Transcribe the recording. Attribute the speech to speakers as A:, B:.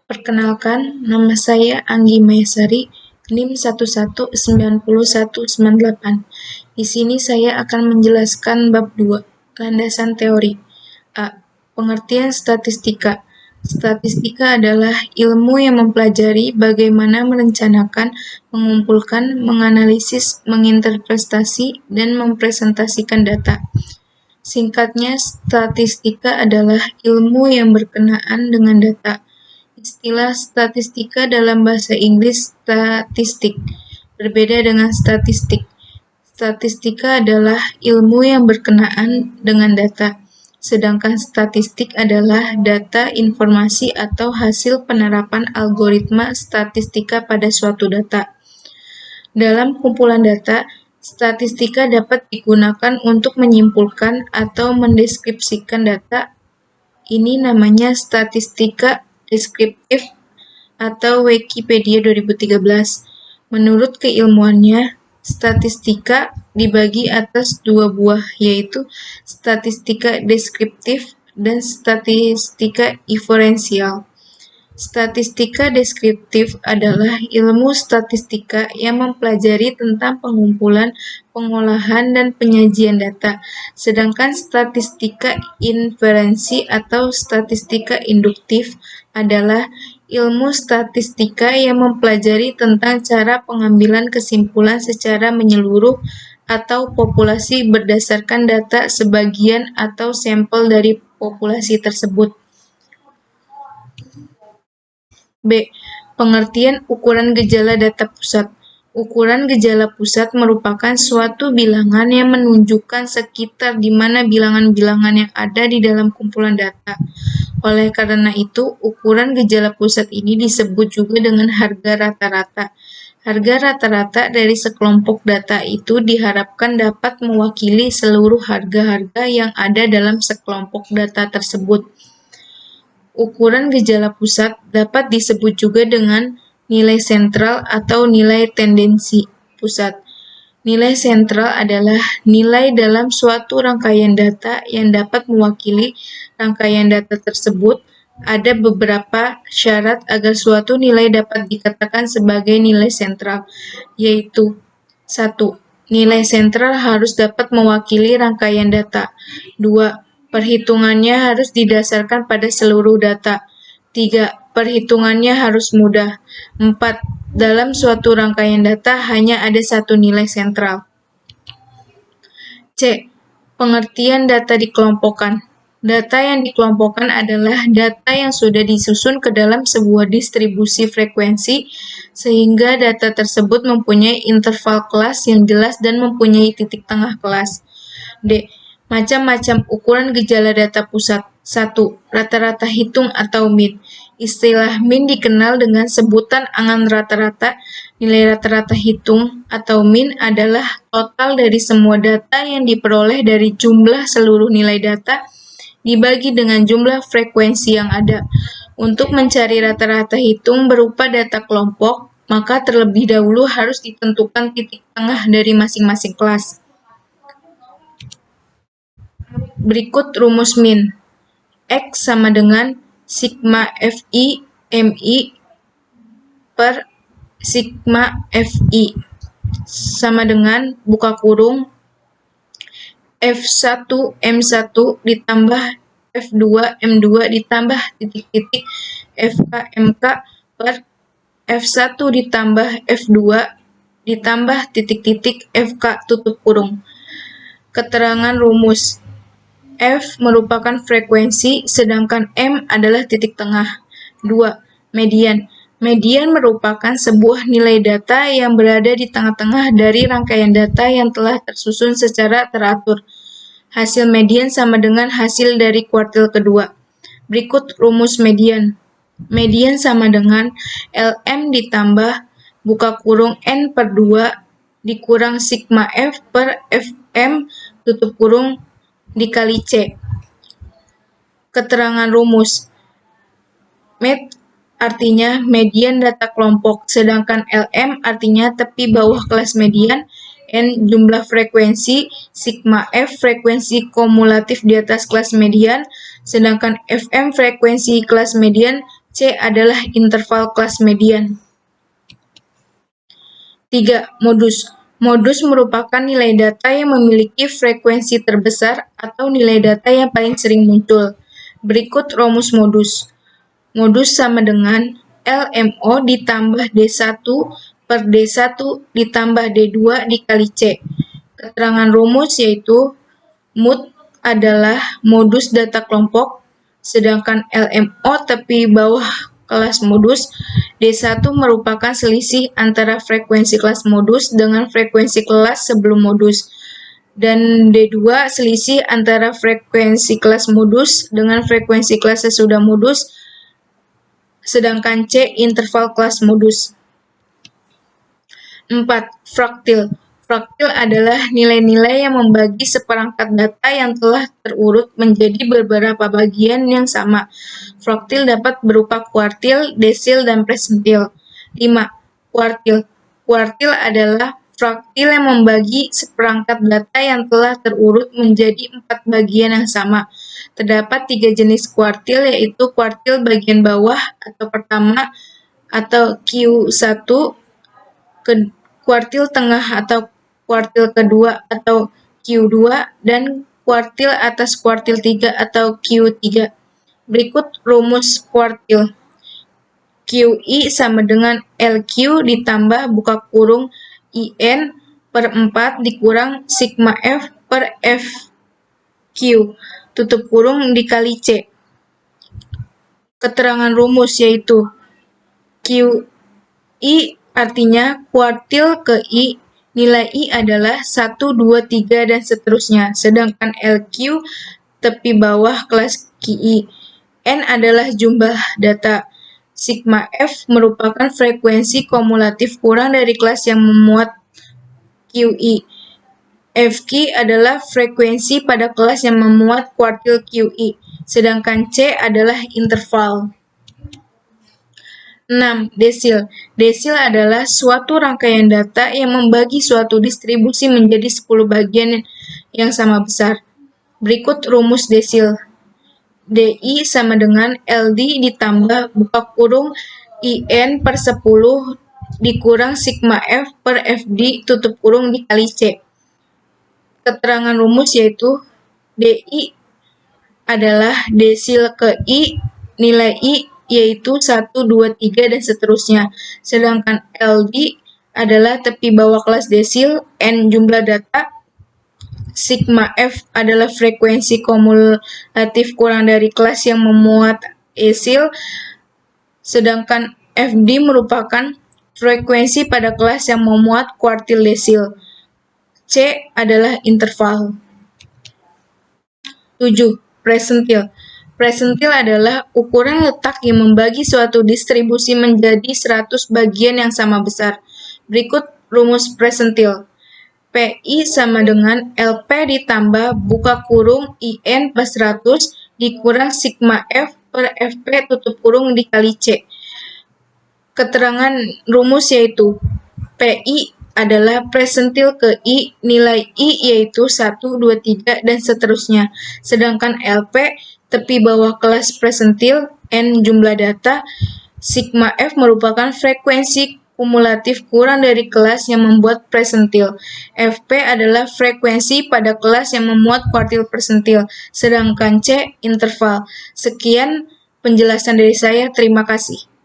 A: Perkenalkan, nama saya Anggi Mayasari, NIM 119198. Di sini saya akan menjelaskan bab 2, landasan teori. A. Pengertian statistika. Statistika adalah ilmu yang mempelajari bagaimana merencanakan, mengumpulkan, menganalisis, menginterpretasi, dan mempresentasikan data. Singkatnya, statistika adalah ilmu yang berkenaan dengan data. Istilah statistika dalam bahasa Inggris statistik berbeda dengan statistik. Statistika adalah ilmu yang berkenaan dengan data, sedangkan statistik adalah data, informasi, atau hasil penerapan algoritma statistika pada suatu data. Dalam kumpulan data, statistika dapat digunakan untuk menyimpulkan atau mendeskripsikan data. Ini namanya statistika deskriptif atau Wikipedia 2013. Menurut keilmuannya, statistika dibagi atas dua buah, yaitu statistika deskriptif dan statistika inferensial. Statistika deskriptif adalah ilmu statistika yang mempelajari tentang pengumpulan, pengolahan, dan penyajian data. Sedangkan statistika inferensi atau statistika induktif adalah ilmu statistika yang mempelajari tentang cara pengambilan kesimpulan secara menyeluruh atau populasi berdasarkan data sebagian atau sampel dari populasi tersebut. B. Pengertian ukuran gejala data pusat. Ukuran gejala pusat merupakan suatu bilangan yang menunjukkan sekitar di mana bilangan-bilangan yang ada di dalam kumpulan data. Oleh karena itu, ukuran gejala pusat ini disebut juga dengan harga rata-rata. Harga rata-rata dari sekelompok data itu diharapkan dapat mewakili seluruh harga-harga yang ada dalam sekelompok data tersebut. Ukuran gejala pusat dapat disebut juga dengan nilai sentral atau nilai tendensi pusat. Nilai sentral adalah nilai dalam suatu rangkaian data yang dapat mewakili rangkaian data tersebut. Ada beberapa syarat agar suatu nilai dapat dikatakan sebagai nilai sentral, yaitu 1. Nilai sentral harus dapat mewakili rangkaian data. 2. Perhitungannya harus didasarkan pada seluruh data. 3. Perhitungannya harus mudah. 4. Dalam suatu rangkaian data hanya ada satu nilai sentral. C. Pengertian data dikelompokkan. Data yang dikelompokkan adalah data yang sudah disusun ke dalam sebuah distribusi frekuensi sehingga data tersebut mempunyai interval kelas yang jelas dan mempunyai titik tengah kelas. D. Macam-macam ukuran gejala data pusat. 1. Rata-rata hitung atau min. Istilah min dikenal dengan sebutan angan rata-rata. Nilai rata-rata hitung atau min adalah total dari semua data yang diperoleh dari jumlah seluruh nilai data dibagi dengan jumlah frekuensi yang ada. Untuk mencari rata-rata hitung berupa data kelompok, maka terlebih dahulu harus ditentukan titik tengah dari masing-masing kelas. Berikut rumus min. X sama dengan sigma Fi Mi per sigma Fi sama dengan buka kurung F1 M1 ditambah F2 M2 ditambah titik-titik FK MK per F1 ditambah F2 ditambah titik-titik FK tutup kurung. Keterangan rumus. F merupakan frekuensi, sedangkan M adalah titik tengah. 2. Median. Median merupakan sebuah nilai data yang berada di tengah-tengah dari rangkaian data yang telah tersusun secara teratur. Hasil median sama dengan hasil dari kuartil kedua. Berikut rumus median. Median sama dengan LM ditambah buka kurung N per 2 dikurang sigma F per Fm tutup kurung dikali C. Keterangan rumus. Med artinya median data kelompok, sedangkan LM artinya tepi bawah kelas median, N jumlah frekuensi, sigma F frekuensi kumulatif di atas kelas median, Sedangkan FM frekuensi kelas median, C adalah interval kelas median. 3. Modus. Modus merupakan nilai data yang memiliki frekuensi terbesar atau nilai data yang paling sering muncul. Berikut rumus modus. Modus sama dengan LMO ditambah D1 per D1 ditambah D2 dikali C. Keterangan rumus yaitu MOD adalah modus data kelompok, sedangkan LMO tepi bawah kelas modus. D1 merupakan selisih antara frekuensi kelas modus dengan frekuensi kelas sebelum modus. Dan D2 selisih antara frekuensi kelas modus dengan frekuensi kelas sesudah modus, sedangkan C interval kelas modus. 4. Fraktil. Fraktil adalah nilai-nilai yang membagi seperangkat data yang telah terurut menjadi beberapa bagian yang sama. Fraktil dapat berupa kuartil, desil, dan persentil. 5. Kuartil. Kuartil adalah fraktil yang membagi seperangkat data yang telah terurut menjadi 4 bagian yang sama. Terdapat 3 jenis kuartil, yaitu kuartil bagian bawah atau pertama atau Q1, kuartil tengah atau kuartil kedua atau Q2, dan kuartil atas kuartil 3 atau Q3. Berikut rumus kuartil. QI sama dengan LQ ditambah buka kurung IN per 4 dikurang sigma F per FQ, tutup kurung dikali C. Keterangan rumus yaitu QI artinya kuartil ke I, nilai I adalah 1, 2, 3, dan seterusnya. Sedangkan LQ tepi bawah kelas QI. N adalah jumlah data. Sigma F merupakan frekuensi kumulatif kurang dari kelas yang memuat QI. FQ adalah frekuensi pada kelas yang memuat kuartil QI. Sedangkan C adalah interval. 6. Desil. Desil adalah suatu rangkaian data yang membagi suatu distribusi menjadi 10 bagian yang sama besar. Berikut rumus desil. DI sama dengan LD ditambah buka kurung IN per 10 dikurang sigma F per FD tutup kurung dikali C. Keterangan rumus yaitu DI adalah desil ke I, nilai I yaitu 1, 2, 3, dan seterusnya. Sedangkan LD adalah tepi bawah kelas desil, N jumlah data, sigma F adalah frekuensi kumulatif kurang dari kelas yang memuat desil, sedangkan FD merupakan frekuensi pada kelas yang memuat kuartil desil. C adalah interval. 7. Persentil. Persentil adalah ukuran letak yang membagi suatu distribusi menjadi 100 bagian yang sama besar. Berikut rumus persentil. PI sama dengan LP ditambah buka kurung IN plus 100 dikurang sigma F per FP tutup kurung dikali C. Keterangan rumus yaitu PI adalah persentil ke I, nilai I yaitu 1, 2, 3, dan seterusnya. Sedangkan LP tepi bawah kelas persentil, N jumlah data, sigma F merupakan frekuensi kumulatif kurang dari kelas yang membuat persentil. FP adalah frekuensi pada kelas yang memuat kuartil persentil, sedangkan C interval. Sekian penjelasan dari saya, terima kasih.